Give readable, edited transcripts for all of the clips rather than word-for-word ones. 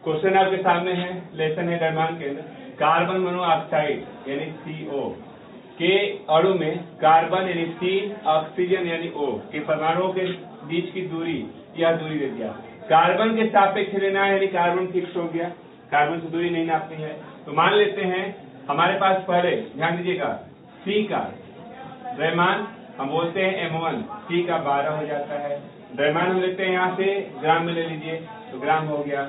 Question आपके सामने है, लेसन है द्रव्यमान केंद्र। कार्बन मोनोऑक्साइड यानी CO के अणु में कार्बन यानी C, ऑक्सीजन यानी O के परमाणुओं के बीच की दूरी, यह दूरी दे दिया। कार्बन के सापेक्ष लेना है यानी कार्बन फिक्स हो गया, कार्बन से दूरी नहीं नापनी है। तो मान लेते हैं हमारे पास पहले ध्यान दीजिएगा C का द्रव्यमान हम बोलते हैं M1, C का 12 हो जाता है। द्रव्यमान हम लेते हैं यहाँ से ग्राम में ले लीजिए तो ग्राम हो गया।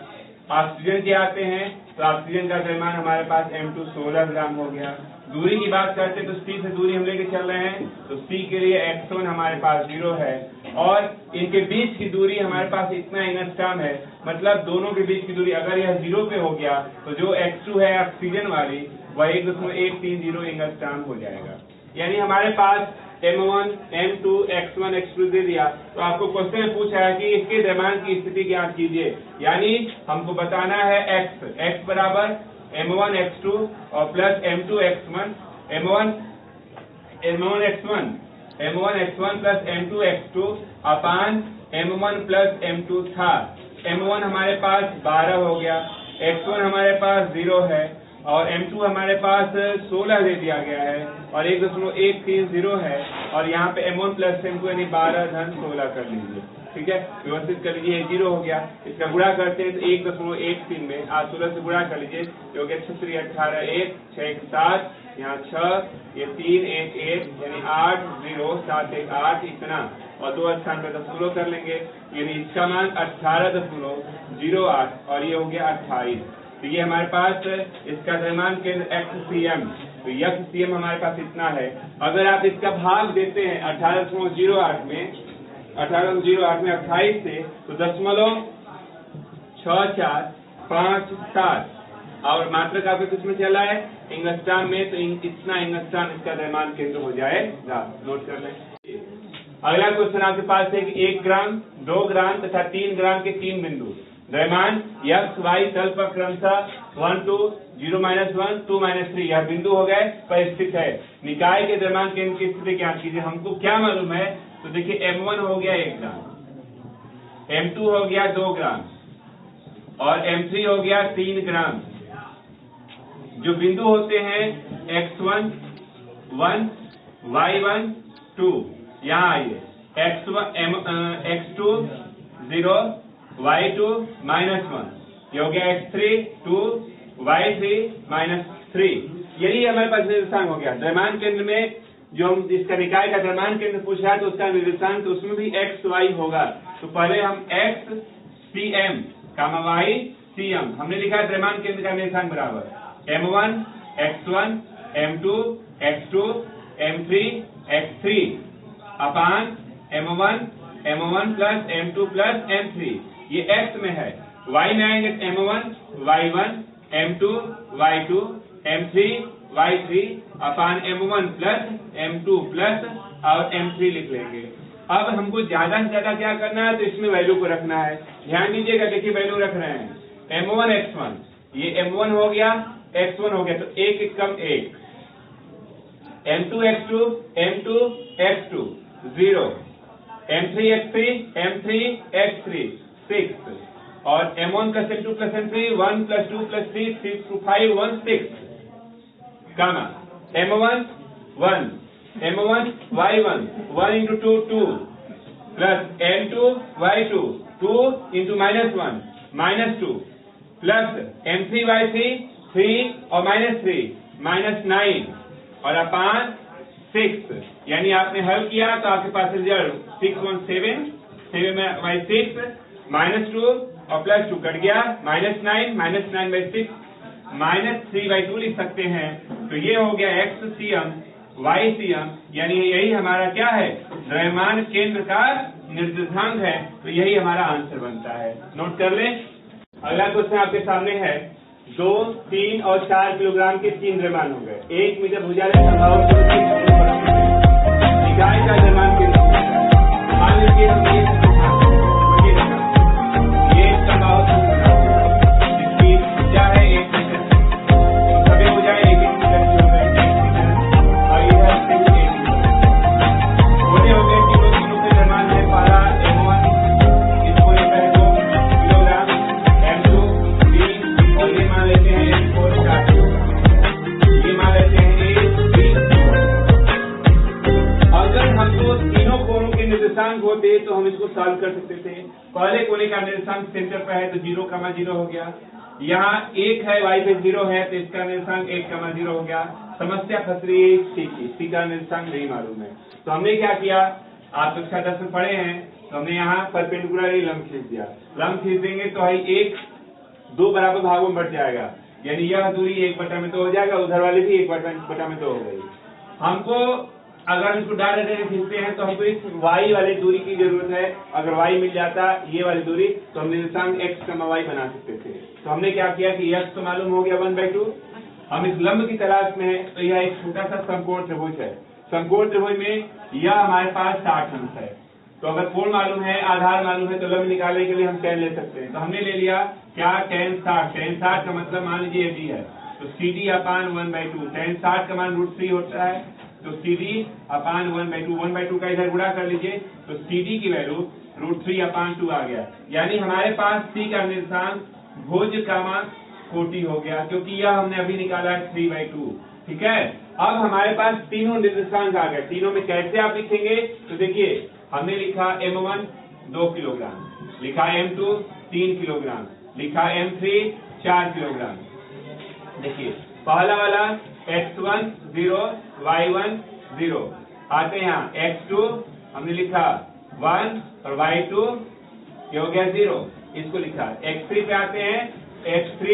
ऑक्सीजन के आते हैं तो ऑक्सीजन का द्रव्यमान हमारे पास M2 16 ग्राम हो गया। दूरी की बात करते हैं तो C से दूरी हम लेके चल रहे हैं तो C के लिए x1 हमारे पास 0 है और इनके बीच की दूरी हमारे पास इतना एंगस्ट्रॉम है। मतलब दोनों के बीच की दूरी अगर यह 0 पे हो गया तो जो x2 है ऑक्सीजन वाली वह 1.130 एंगस्ट्रॉम हो जाएगा। यानी हमारे पास M1, M2, X1, X2 दे दिया। तो आपको क्वेश्चन में पूछा है कि इसके द्रव्यमान की स्थिति ज्ञात कीजिए, यानी हमको बताना है x बराबर M1 X2 और plus M2 X1, M1 X1 plus M2 X2 अपान M1 प्लस M2 था। M1 हमारे पास 12 हो गया, X1 हमारे पास 0 है और M2 हमारे पास 16 दे दिया गया है और 1.130 है और यहाँ पे M1 प्लस M2 यानी 12 धन 16 कर लीजिए। ठीक है, व्यवस्थित कर लीजिए, 0 हो गया। इसका गुणा करते हैं तो 1.13 में आप 16 से गुणा कर लीजिए, जो कि 6 18 1 6 7, यहाँ 6 ये 3 1 1 यानी 8 0 7 1 8 इतना और 2 स्थान पर दशमलव कर लेंगे, यानी इसका मान 18.08 और ये हो गया 28। तो ये हमारे पास इसका द्रव्यमान केंद्र XCM, तो XCM हमारे पास इतना है। अगर आप इसका भाग देते हैं 18.08 में 28 से तो 0.6457 और मात्रक आपके कुछ में चला है एंगस्ट्रॉम में, तो इतना एंगस्ट्रॉम इसका द्रव्यमान केंद्र हो जाएगा। नोट कर लें। अगला क्वेश्चन आपके पास है कि 1 ग्राम 2 ग्राम तथा 3 ग्राम के 3 बिंदु द्रव्यमान x y तल पर क्रमशः 1 2 0 -1 2 -3 यह बिंदु हो गए पर स्थित है। निकाय के द्रव्यमान केंद्र की स्थिति क्या कीजिए, हमको क्या मालूम है। तो देखिए M1 हो गया 1 ग्राम, M2 हो गया 2 ग्राम और M3 हो गया 3 ग्राम। जो बिंदु होते हैं x1 1 y1 2, यहाँ आइए x2 0 y2 -1, ये हो गया x3 2 y3 -3। यही हमारे पास निर्देशांक हो गया। द्रव्यमान केंद्र में जो हम इसका निकाय का द्रव्यमान केंद्र पूछ रहा है तो उसका निर्देशांक तो उसमें भी x y होगा। तो पहले हम x CM y CM हमने लिखा द्रव्यमान केंद्र का निर्देशांक बराबर M1 X1 M2 X2 M3 X3 अपान M1 plus M2 plus M3, ये x में है। y में आएंगे M1 y1 M2 y2 M3 y3 अपान M1 प्लस M2 प्लस और M3 लिख लेंगे। अब हमको ज्यादा से ज्यादा क्या करना है, तो इसमें वैल्यू को रखना है। ध्यान दीजिएगा, देखिए वैल्यू रख रहे हैं M1 X1, ये M1 हो गया X1 हो गया तो 1 1 कम 1, M2 X2 M2 X2 0, M3 X3 6 और M1 plus M2 plus M3 1 plus 2 plus 3 6 2 5 1 6 कामा M1 y1 1 into 2 2 plus M2 y2 2 into -1 -2 plus M3 y3 3 और -3 -9 और अपान 6, यानी आपने हल किया तो आपके पास रिजल्ट 617 में 6 -2 और +2 कट गया -9 -9/6 -3/2 लिख सकते हैं। तो ये हो गया XCM YCM, यानी यही हमारा क्या है, द्रव्यमान केंद्र का निर्देशांक है। तो यही हमारा आंसर बनता है। नोट कर लें। अगला क्वेश्चन आपके सामने है 2 3 और 4 किलोग्राम के 3 द्रव्यमान हो गए। 1 मीटर भुजा निकाय का द्रव्यमान केंद्र मान लीजिए सॉल्व कर सकते थे। पहले कोने का निर्देशांक सेंटर पर है तो 0,0 हो गया, यहाँ 1 है y पे 0 है तो इसका निर्देशांक 1,0 हो गया। समस्या फंस रही है सी का निर्देशांक नहीं मालूम है, तो हमने क्या किया, आप कक्षा 10 में पढ़े हैं, तो हमने यहाँ परपेंडिकुलर लंब खींच दिया। लंब खींच देंगे तो है 1 2 बराबर भागों में बढ़ जाएगा, यानी यह दूरी 1/2 हो जाएगा, उधर वाली भी 1/2 हो गई। हमको अगर इसको डायरेक्ट खींचते हैं तो हमको इस y वाली दूरी की जरूरत है। अगर y मिल जाता ये वाली दूरी तो हम निर्देशांक x, y बना सकते थे। तो हमने क्या किया कि x तो मालूम हो गया 1/2, हम इस लंब की तलाश में है, तो यह एक छोटा सा समकोण त्रिभुज है। समकोण त्रिभुज में यह हमारे पास 60 अंश है, तो अगर कोण मालूम है, आधार मालूम है, तो लंब निकालने के लिए हम tan ले सकते हैं। तो हमने ले लिया क्या, tan 60। tan 60 का मतलब मान लीजिए d है, तो CD/1/2। tan 60 का मान √3 होता है, तो CD/1/2, 1/2 का इधर गुणा कर लीजिए, तो CD की वैल्यू √3/2 आ गया। यानी हमारे पास C का निर्देशांक भुज कोटि हो गया, क्योंकि यह हमने अभी निकाला है 3/2। ठीक है, अब हमारे पास तीनों निर्देशांक आ गए। तीनों में कैसे आप लिखेंगे, तो देखिए हमने लिखा M1 2 किलोग्राम, लिखा M2 3 किलोग्राम, लिखा M3 4 किलोग्राम। देखिए पहला वाला x1 0, y1 0, आते हैं यहाँ x2 हमने लिखा 1 और y2 ये हो गया 0, इसको लिखा। x3 पे आते हैं, x3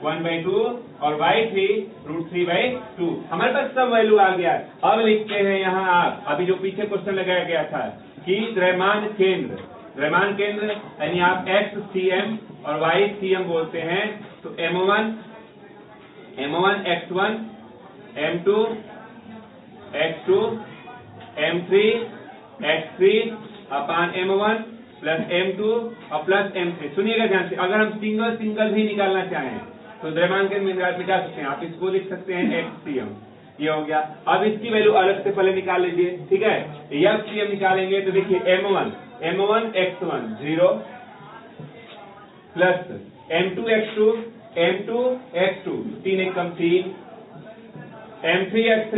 1/2 और y3 √3/2। हमारे पास सब वैल्यू आ गया। अब लिखते हैं यहाँ आप, अभी जो पीछे क्वेश्चन लगाया गया था कि द्रव्यमान केंद्र यानी आप XCM और YCM बोलते हैं, तो M1 x1, M2 x2, M3 x3/M1 plus M2 और प्लस M3। सुनिएगा ध्यान से, अगर हम सिंगल भी निकालना चाहें तो द्रव्यमान केंद्र मिटा सकते हैं। आप इसको लिख सकते हैं XCM, ये हो गया। अब इसकी वैल्यू अलग से पहले निकाल लीजिए, ठीक है। XCM निकालेंगे तो देखिए M1 x1 0 plus M2 x2 3 1 कम 3, M3 x3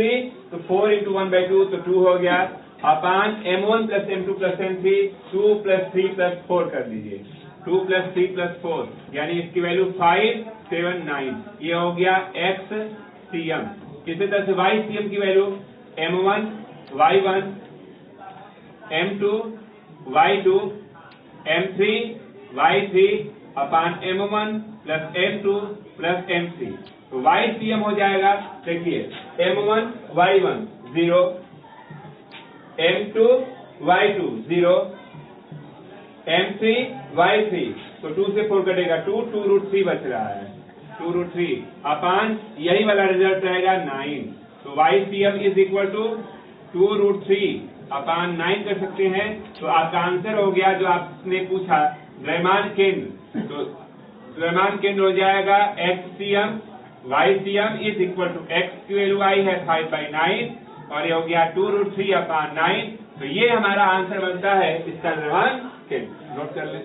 तो 4 × 1/2 तो 2 हो गया, अपान M1 plus M2 plus M3 2 + 3 + 4 कर दीजिए, 2 + 3 + 4 यानी इसकी वैल्यू 5 7 9, ये हो गया XCM। इसी तरह से YCM की value M1 y1 M2 y2 M3 y3 अपान M1 plus M2 plus M3, तो YCM हो जाएगा। देखिए M1 y1 0, M2 y2 0, M3 y3, तो 2 से 4 कटेगा, 2 √3 बच रहा है, 2 √3 अपान यही वाला रिजल्ट रहेगा 9। तो YCM = 2 √3 अपान 9 कर सकते हैं। तो आपका आंसर हो गया जो आपने पूछा द्रव्यमान केंद्र, तो द्रव्यमान केंद्र हो जाएगा XCM। YCM x की वैल्यू आई है 5/9 और ये हो गया 2 √3/9। तो ये हमारा आंसर बनता है इसका द्रव्यमान केंद्र। नोट कर लें।